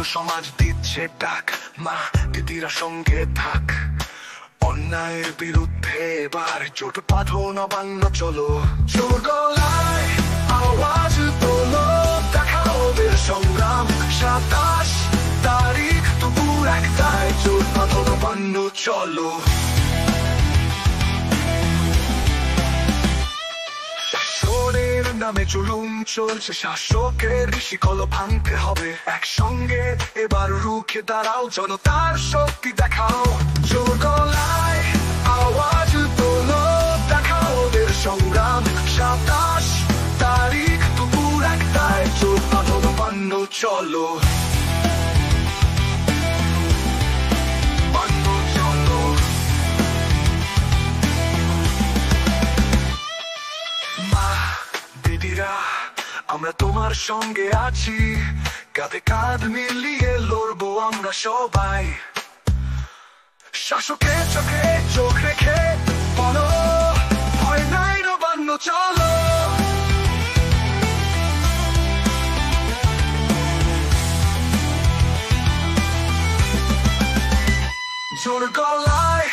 সমাজ দিচ্ছে ডাক, মা দিদিরা সঙ্গে থাক। অন্যায়ের বিরুদ্ধে এবার জোট বাঁধো, নবান্ন চলো। জোর গলায় আওয়াজ তোলো, দেখাও ওদের সংগ্রাম। 27 তারিখ দুপুর 1টায় জোট বাঁধো, নবান্ন চলো। শাসনের নামে জুলুম চলছে, শাসকের শিকল ভাঙতে হবে। একসঙ্গে এবার রুখে দাঁড়াও, জনতার শক্তি দেখাও। জোর গলায় আওয়াজ তোলো, দেখাও ওদের সংগ্রাম। 27 তারিখ দুপুর 1টায় জোট বাঁধো, নবান্ন চলো। আমরা তোমার সঙ্গে আছি, কাঁধে কাঁধ মিলিয়ে লড়বো আমরা সবাই। শাসকের চোখে চোখ রেখে বলো, ভয় নাই, নবান্ন চলো। জোর গলায়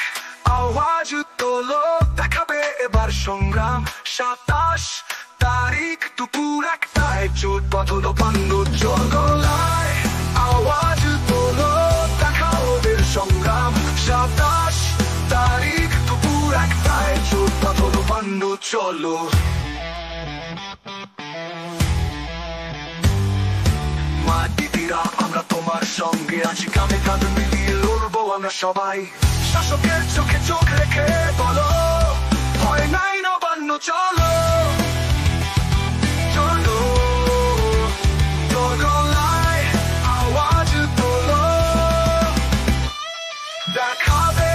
আওয়াজ তোলো, দেখাবে এবার সংগ্রাম। 27 তারিখ দুপুর 1টায় জোট বাঁধো, নবান্ন। জোর গলায় আওয়াজ তোলো, দেখাও ওদের সংগ্রাম। 27 তারিখ দুপুর 1টায় জোট বাঁধো, নবান্ন চলো। মা দিদিরা আমরা তোমার সঙ্গে আছি, কাঁধে কাঁধ মিলিয়ে লড়বো আমরা সবাই। শাসকের চোখে চোখ রেখে বলো, ভয় নাই, নবান্ন চলো। দেখাবে